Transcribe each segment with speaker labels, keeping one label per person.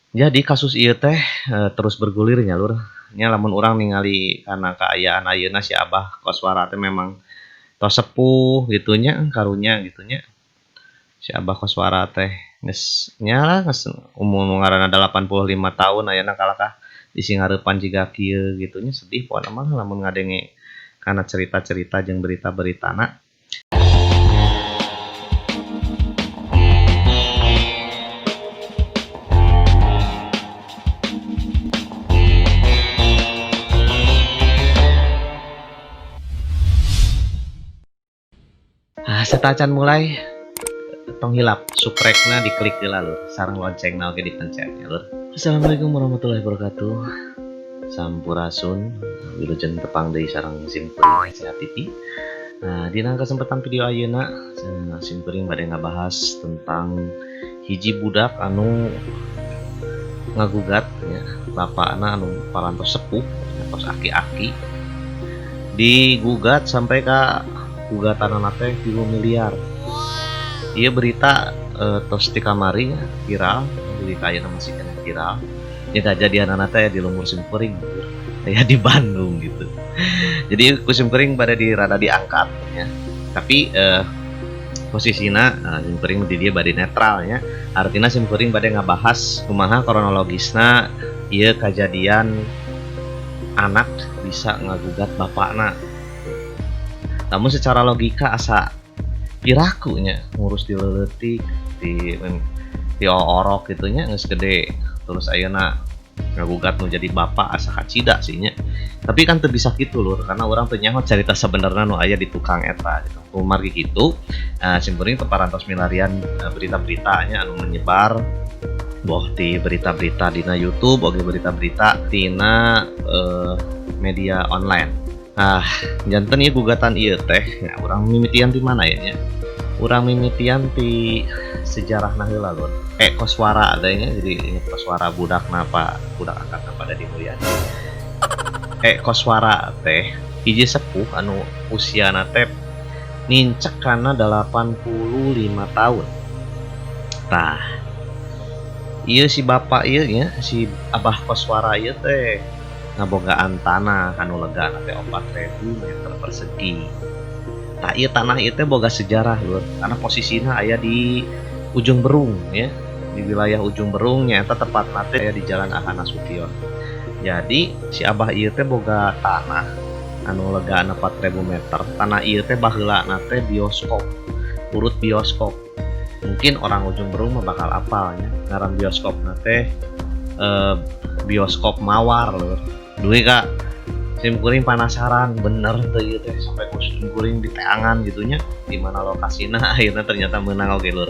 Speaker 1: Jadi kasus ieu teh terus bergulir nya Lur, nya lamun urang ningali kana kaayaan ayeuna si Abah Koswara teh memang tos sepuh gitu nya, karunya gitu nya. Si Abah Koswara teh geus nyalah geus umur nu ngaranna 85 tahun ayeuna kalahkah di Singareupan jiga kieu gitu nya, sedih pokona mah lamun ngadenge kana cerita-cerita jeung berita-beritana. Setacan mulai tong hilap subscribe-na diklik heula Lur, sareng loncengna oge dipencet ya Lur. Assalamualaikum warahmatullahi wabarakatuh. Sampurasun, wilujeng tepang deui sareng Simkuring Sehat TV. Nah, dina kesempatan video ayeuna Simkuring bade ngabahas tentang hiji budak anu ngagugat ya, bapakna anu parantos sepuh, tos aki-aki digugat sampai ka gugatanana teh 3 miliar. Ieu berita tos ti kamari viral, jadi kayeuna masih kena viral. Ya kajadianana teh di Lumbur Simkuring, ya di Bandung gitu. Jadi ku Simkuring pada rada diangkat ya. Tapi posisina Simkuring di dia bade netral ya. Artinya Simkuring bade ngabahas kumaha kronologisna ieu kajadian anak bisa ngagugat bapakna. Namun secara logika asa pirakunya ngurus dileutik di orok gitunya geus gede terus ayeuna ngagugat nu jadi bapak asa kacida sih nya. Tapi kan teu bisa kitu Lur, karena urang teu nyaho carita sebenarnya nu aya di tukang eta gitu. Kumargi kitu Simkuring teu parantos milarian berita-berita nya anu menyebar boh di berita-berita dina YouTube oge berita-berita tina media online. Janten ieu gugatan ieu teh ya urang mimitian di mana ya nya. Urang mimitian ti sejarahna heula Lur. Koswara teh nya, jadi inget Koswara budakna budak angkatna pada Mulyadi. Koswara teh hiji sepuh anu usiana teh nincek kana 85 tahun. Tah, ieu si bapak ieu nya, si Abah Koswara ieu teh ngabogaan tanah anu legana teh 4.000 meter persegi. Tah ieu tanah ieu teh boga sejarah Lur, karena posisinya aya di ujung Berung ya, di wilayah ujung Berung nyaeta tepatna teh aya di Jalan Aha Nasution. Jadi si Abah ieu teh boga tanah anu legana 4.000 meter. Tanah ieu teh baheulana teh bioskop, urut bioskop. Mungkin orang ujung Berung mah bakal apal nya, ngaran bioskopna teh bioskop Mawar Lur. Duit Kak, Simkuring penasaran bener tuh ieu teh sampai ku Simkuring di teangan gitunya di mana lokasina. Akhirnya ternyata menang oge Lur.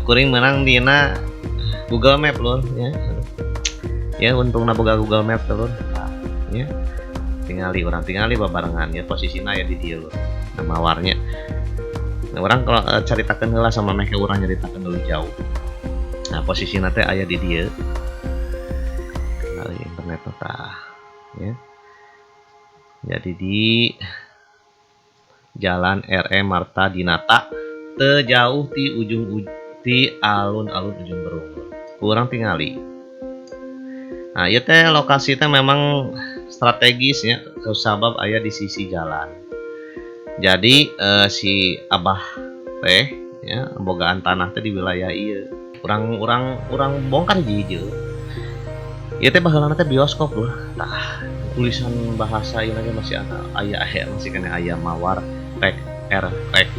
Speaker 1: Kuring menang dina Google Map Lur ya. Ya untungna boga Google Map Lur. Nah, ya tingali babarengan ya posisina ya di dieu Lur. Nama warnya. Nah, orang kalau caritakeun heula sama make urang nyaritakeun dulu jauh. Nah, posisina teh aya di dieu. Kali internet tah ya. Jadi di Jalan R.E. Marta Dinata teu jauh ti alun-alun ujung Berung. Kurang tingali. Nah, ieu teh lokasi teh memang strategis ya, sabab aya di sisi jalan. Jadi si Abah teh ya bogaan tanah teh di wilayah ieu. Urang bongkar hiji. Ieu teh baheulana teh bioskop Lur. Tah, tulisan bahasa ieu masih aya masih kena aya Mawar rek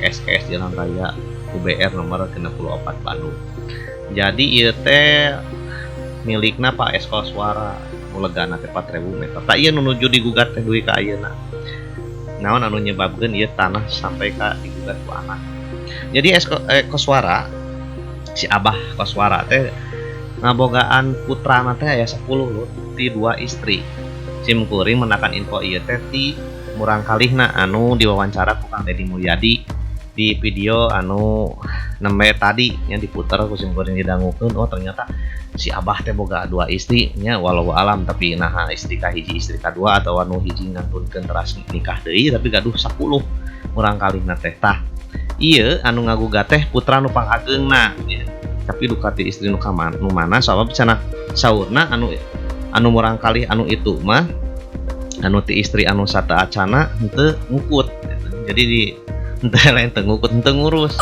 Speaker 1: SS Jalan Raya UBR nomor 64 Bandung. Jadi ieu teh milikna Pak S. Koswara nu legana teh 4.000 meter. Tah ieu nu nuju digugat teh duwi ka ayeuna. Naon anu nyebabkeun ieu tanah sampai ka digugat ku anak. Jadi Koswara si Abah Koswara teh ngabogaan putrana teh aya 10 Lur, ti 2 istri. Simkuring menakan info ieu teh ti murang kalihna anu diwawancara ku Kang Deddy Mulyadi di video anu nembe tadi nya diputer ku Simkuring didangukeun. Oh ternyata si Abah teh boga 2 istri nya, walau alam tapi nah istri ka hiji istri ka 2 atau anu hiji ngantunkeun teras nikah deui tapi gaduh 10 murang kalihna teh. Tah ieu anu ngagugat teh putra nu pangageungna ya. tapi duka ti istri nu mana sabab cenah saurna anu murang kali anu itu mah anu ti istri anu sata acana henteu ngukut gitu. Jadi di henteu lain teu ngukut henteu ngurus.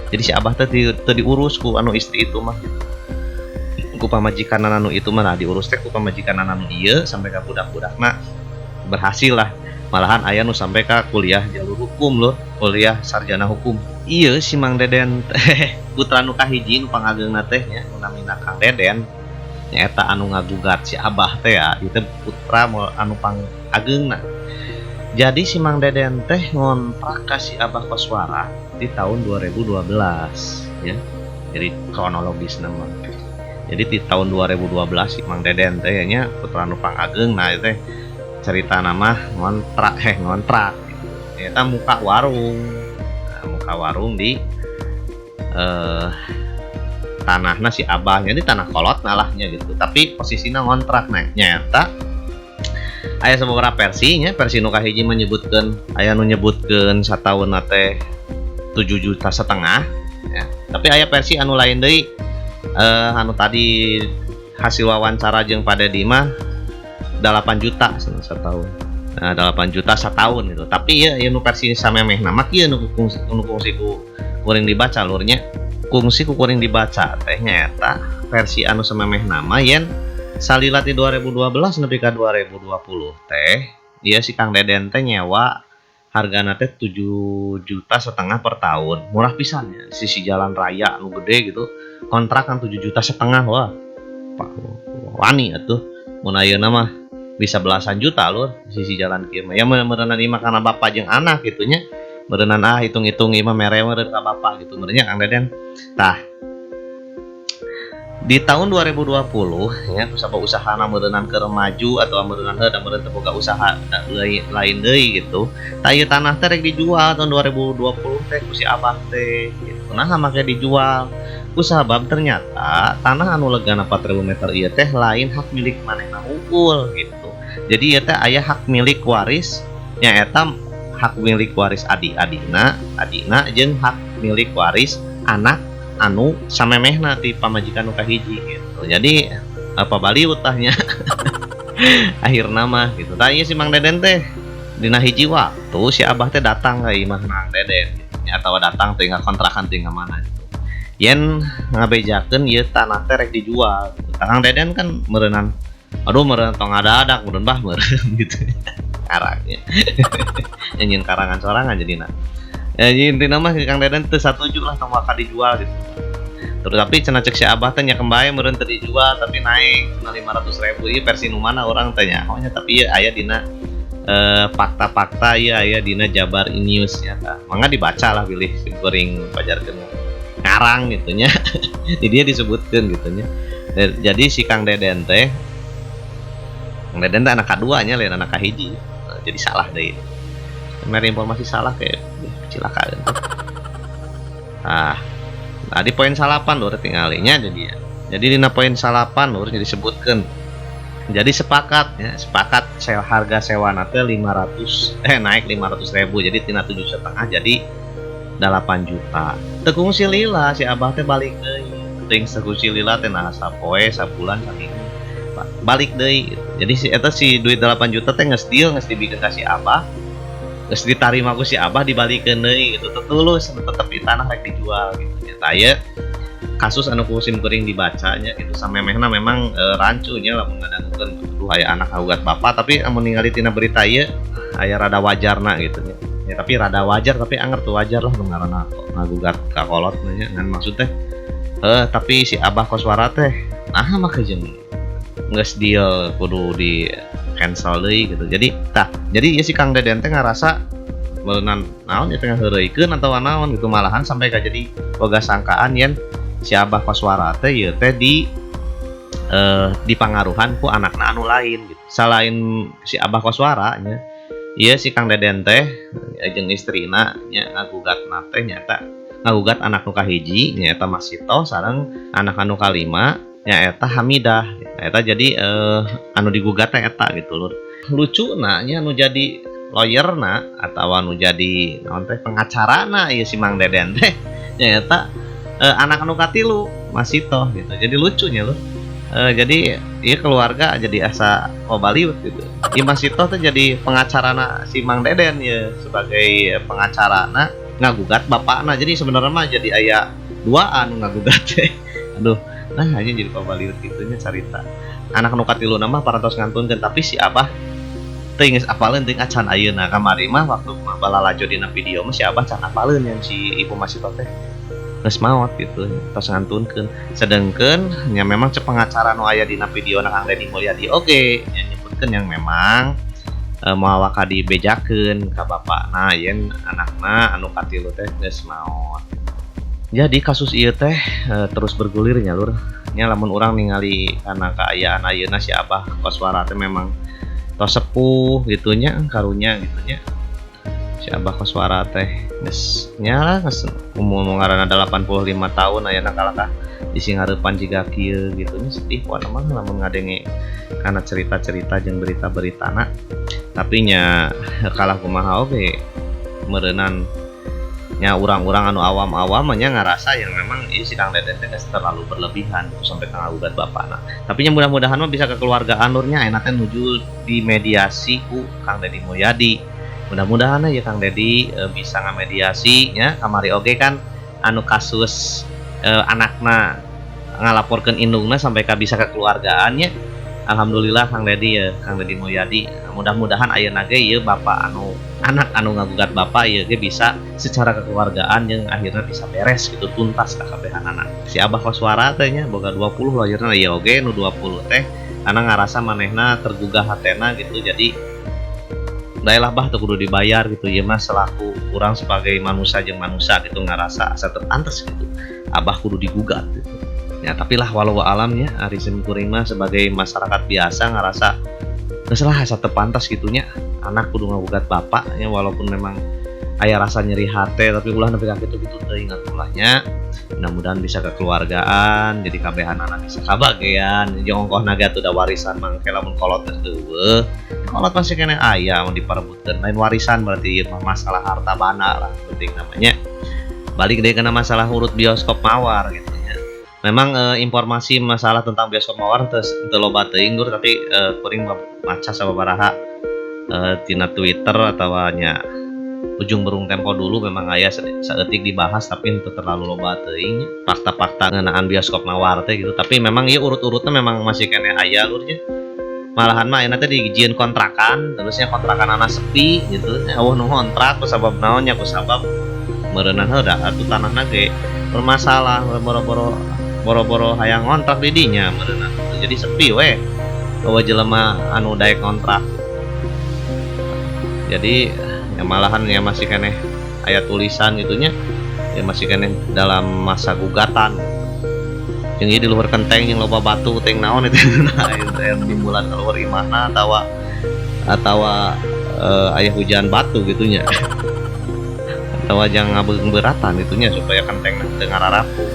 Speaker 1: Jadi si abah teh teu diurus ku anu istri itu mah. Ku pamajikanan anu itu mah diurus teh ku pamajikanan anu ieu sampai ka budak-budakna berhasil lah. Malahan aya nu sampai ka kuliah jalur hukum lho, kuliah sarjana hukum. Iya si Mang Deden teh putra nu kahiji nu pangageungna teh nya namina Kang Deden nyaeta anu ngagugat si abah teh ya itu putra anu pangageungna. Jadi si Mang Deden teh ngontrak ka si abah Koswara di tahun 2012 ya. Jadi kronologis nama. Jadi di tahun 2012 si Mang Deden teh nya putra nu pangageungna teh cerita nama ngontrak ternyata muka warung di tanahnya si abahnya di tanah kolot nalahnya gitu, tapi posisinya ngontrak nyata aya beberapa versinya. Versi nu kahiji menyebutkan aya nu nyebutkeun satahun teh 7,5 juta ya. Tapi aya versi anu lain deui anu tadi hasil wawancara jeung Pak Dedi mah 8 juta setahun. Nah, 8 juta setahun gitu. Tapi ya nu versi samemeh nama kieu nu kungsi ku kuring dibaca lurnya. Kungsi ku kuring dibaca teh nyaeta versi anu samemeh nama yen salila ti 2012 nepi ka 2020 teh ieu si Kang Deden teh nyewa hargana teh 7,5 juta per tahun. Murah pisan ya. Sisi jalan raya anu gede gitu. Kontrak kan 7,5 juta wah. Pak wani atuh. Mun ayeuna mah bisa belasan juta lur sisi jalan kieu mah. Ya meureunan imah kana bapak jeung anak gitunya. Meureunan hitung-hitung imah mere meureun ka bapak gitu meureunnya Kang Deden. Tah. Di tahun 2020 ya kusabab usahana meureunan keur maju atau meureunan meureun teu boga usaha lain deui gitu. Tah ieu tanah teh rek dijual tahun 2020 teh ku si abah teh gitu. Nah make dijual. Kusabab ternyata tanah anu legana 4.000 meter ieu teh lain hak milik manehna hungkul gitu. Jadi ieu teh aya hak milik waris nyaeta hak milik waris adina jeung hak milik waris anak anu samemehna ti pamajikan nu kahiji gitu. Jadi apa bali utahnya akhirna mah gitu. Tah ieu si Mang Deden teh dina hiji waktu si abah teh datang ka imah Mang Deden gitu. Atawa datang teh kontrakan teh mana gitu. Yen ngabejakeun ieu tanah teh rek dijual. Kang Deden kan meureunnan meureun tong adadak meureun bah meureun gitu. Karangnya. Nyanyiin karangan sorangan jadina. Ya intina mah Kang Deden teu satuju lah tong bakal dijual gitu. Terus tapi cenah cek si abah teh nya kembae meureun teu dijual tapi naik cenah 500.000 ieu versi nu mana urang teh nya. Oh nya tapi ieu aya dina fakta-fakta ieu aya dina Jabar News nya tah. Mangga dibaca lah pilih goreng pajarkeun ngarang gitunya. Jadi dia disebutkan gitunya. Jadi si Kang Deden teh anak kedua nya lain anak kahiji. Jadi salah deui. Mere informasi salah kayak cilaka gitu. Nah di poin 8 lur tinggalinya jadi dina poin 8 lur disebutkan. Jadi sepakat harga sewa teh 500 naik 500.000 jadi tina 7,5 jadi 8 juta. Tekung si lila si abah teh balik deui. Teuing sakusi lila teh nah sapoe sabulan saminggu. Balik deui. Jadi si duit 8 juta teh geus dibikeun ka si abah. Geus ditarima ku si abah dibalikeun deui gitu. Tetulus tetep di tanah rek dijual gitu. Eta ieu kasus anu kusim kuring dibacanya gitu samemehna memang rancunya lamun ngadangkeun duh aya anak ngagugat bapak tapi amun ningali tina berita ieu aya rada wajarna gitu ya. Ya tapi rada wajar tapi anger tuh wajar lah ngaranna ngagugat ka kolot nya ngan maksud teh tapi si abah Koswara teh nah mah jeung geus deal kudu di cancel deui gitu. Jadi ya si Kang Deden teh ngarasa meureunnan naon ya teh ngaheureuykeun atawa naon gitu malahan sampai ka jadi boga sangkaan yen si abah Koswara teh ieu teh dipangaruhan ku anakna anu lain gitu. Selain si abah Koswara nya iya si Kang Deden teh jeung istrina nya ngagugatna teh nyata ngagugat anak nu kahiji nyaeta Masito sareng anak anu kalima nyaeta Hamidah. Eta jadi anu digugat teh eta gitu lur. Lucuna nya anu jadi lawyerna atawa anu jadi naon teh pengacarana ieu si Mang Deden teh nyaeta anak anu katilu Masito gitu. Jadi lucunya loh. Jadi iya keluarga jadi asa Baliut gitu. Ieu Masito tuh jadi pengacarana si Mang Deden ya sebagai pengacarana ngagugat bapakna. Jadi sebenarnya mah jadi aya duaan ngagugat teh. Aduh, nah hanya jadi Baliut gitunya cerita. Anak nu katilu nama parantos ngantunkeun tapi si Abah teu geus apaleun teuing acan ayeuna kamari mah waktu balalajo dina video mah si Abah can apaleun yang si Ibu Masito teh geus maot gitu tos ngantunkeun sedengkeun nya memang cep pengacara nu aya dina video na Kang Deddy Mulyadi oge nya nyebutkeun yang memang moal waka dibejakeun ka bapakna yen anakna anu katilu teh geus maot. Jadi kasus ieu teh terus bergulir nya lur. Nya lamun urang ningali kana kaayaan ayeuna si Abah Koswara teh memang tos sepuh gitunya karunya gitunya. Si Abah Koswara teh geus nya geus umur ngaranna 85 tahun ayeuna kalakah di Singareupan jiga kieu gitu nya sedih pokona mah lamun ngadenge kana cerita-cerita jeung berita-beritana. Tapi nya kalah kumaha oge meureunnan nya urang-urang anu awam-awam nya ngarasa yang memang ieu si Kang Deden teh geus terlalu berlebihan sampai ngagugat bapakna. Tapi nya mudah-mudahan mah bisa kekeluargaan lurnya enak teh nuju dimediasi ku Kang Deddy Mulyadi. Mudah-mudahan ya Kang Deddy bisa ngamediasi nya kamari oge kan anu kasus anakna ngalaporkeun indungna sampai ka bisa kekeluargaannya. Alhamdulillah Kang Deddy ya Kang Deddy Mulyadi mudah-mudahan ayeuna ge ieu bapak anu anak anu ngagugat bapak ieu ge bisa secara kekeluargaan yang akhirnya bisa beres gitu tuntas ka kabehan anak. Si Abah Koswara teh nya boga 20 lahirna ieu oge nu 20 teh karena ngarasa manehna tergugah hatena gitu jadi daelah bah teu kudu dibayar gitu ieu mah selaku urang sebagai manusia jeung manusia gitu ngarasa asa terpantes gitu Abah kudu digugat gitu. Ya tapi lah walau alamnya ari kuring mah sebagai masyarakat biasa ngarasa geus lah asa terpantas gitunya anak kudu ngagugat bapaknya walaupun memang aya rasa nyeri hate tapi ulah nepi ka kitu-kitu teuing ulahnya. Mudah-mudahan bisa kekeluargaan jadi kabehan anak bisa kabagean jeung ongkohna ge udah warisan mangke lamun kolot teh eueuh kolot masih kena aya mun diparebutkeun lain warisan berarti ieu mah masalah harta bana lah penting namanya. Balik deui kana masalah urut bioskop mawar gitu. Memang informasi masalah tentang bioskop mawar teu loba teuing lur tapi kuring maca sababaraha tina Twitter atawa nya ujung berung tempo dulu memang aya saeutik dibahas tapi itu terlalu loba teuing fakta-fakta ngeunaan bioskop mawar teh gitu. Tapi memang ieu urut-urutna memang masih kene aya lur nya. Malahan mah enak teh dijieun kontrakan terusnya kontrakan anak sepi gitu. Eueuh nu kontrak ku sabab naon nya ku sabab meureunnan heuda atuh tanahna ge bermasalah boro-boro hayang kontrak di dinya meureunna jadi sepi we bahwa jelema anu daek kontrak. Jadi ya malahan ya masih keneh aya tulisan gitunya ya masih keneh dalam masa gugatan jeung ieu di luhur kenteng jeung loba batu teh naon itu nah aya timbulan keluar imahna atawa aya hujan batu gitunya atawa jang ngabeuratan gitunya supaya kentengna teu ngararapuh.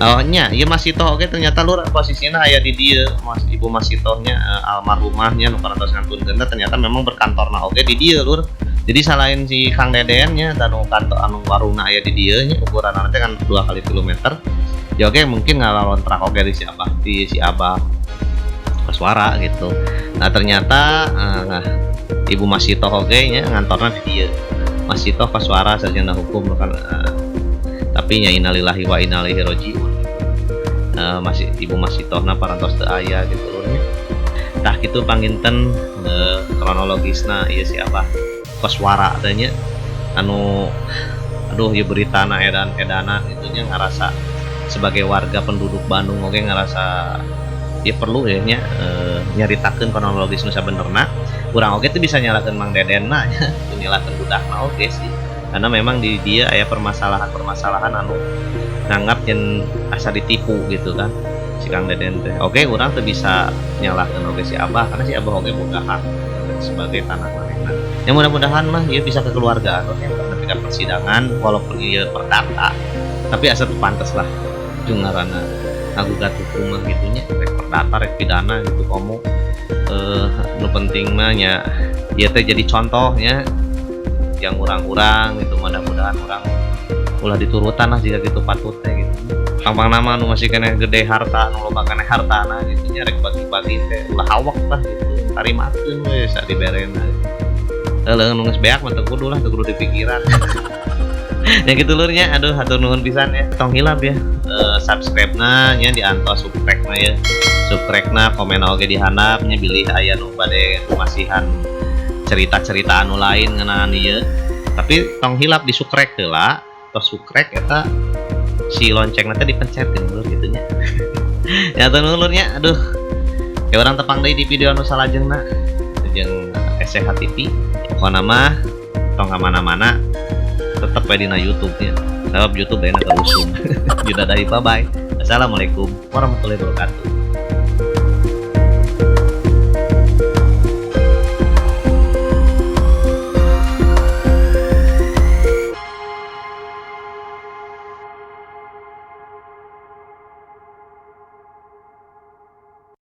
Speaker 1: Oh nya, ieu Masito oge ternyata lur posisinya aya di dieu, Ibu Masitohnya almarhumahnya nu parantos ngantunkeun ternyata memang berkantorna oge di dieu lur. Jadi selain si Kang Deden nya dan kantor anu warungna aya di dieu nya ukuranna teh kan 2 kali kilometer. Ya oge mungkin ngalontrak oge di si Abah Koswara gitu. Nah ternyata Ibu Masito oge nya ngantorna di dieu. Masito Koswara sarjana hukum kan tapi nya innalillahi wa inna ilaihi rajiun. Masih Ibu Masitohna parantos teu aya gitu lurnya. Tah kitu panginten kronologisna ieu si Abah Koswara teh nya anu aduh ieu beritana edan-edanan itunya ngarasa sebagai warga penduduk Bandung oge ngarasa ieu perlu ya nya nyaritakeun kronologis nu sabenerna. Urang oge teh bisa nyalakeun Mang Dedenna nya, nyalakeun budakna oge sih. Karena memang di dia aya permasalahan anu nganggap yen asa ditipu gitu kan si Kang Deden teh. Oke urang teu bisa nyalahkeun oge si Abah karena si Abah oge boga hak sebagai tanah manehna. Ya mudah-mudahan mah ieu bisa kekeluargaan oke nepi ka persidangan walaupun ieu perdata tapi asa teu pantes lah jeung ngaranna ngagugat hukum mah gitunya rek perdata rek pidana gitu komo nu penting mah nya ieu teh jadi contohnya yang urang-urang itu mudah-mudahan urang ulah diturutan lah jika gitu patut teh gitu. tampang nama nu masih kena gede harta nu loba kena hartana gitu nya rek bagi-bagi teh ulah hawak lah gitu tarimakeun we sak diberena heuleung nu geus beak mah teu kudu lah teu kudu dipikiran. Yang gitu lurnya aduh hatur nuhun pisan ya tong hilap ya subscribe na nya diantos subscribe na ya subscribe na komen oge di handap nya bilih aya nu bade masihan cerita-cerita anu lain ngeunaan ieu tapi tong hilap di subscribe heula tos subscribe eta si lonceng nanti dipencetin dulu gitu nya. Ya tuh nulurnya aduh kayak orang tepang deui di video anu salajengna jeung SCH TV pokona mah tong ka mana-mana tetep we dina YouTube nya sebab YouTube enak usum. Juda dari bye bye. Assalamualaikum warahmatullahi wabarakatuh.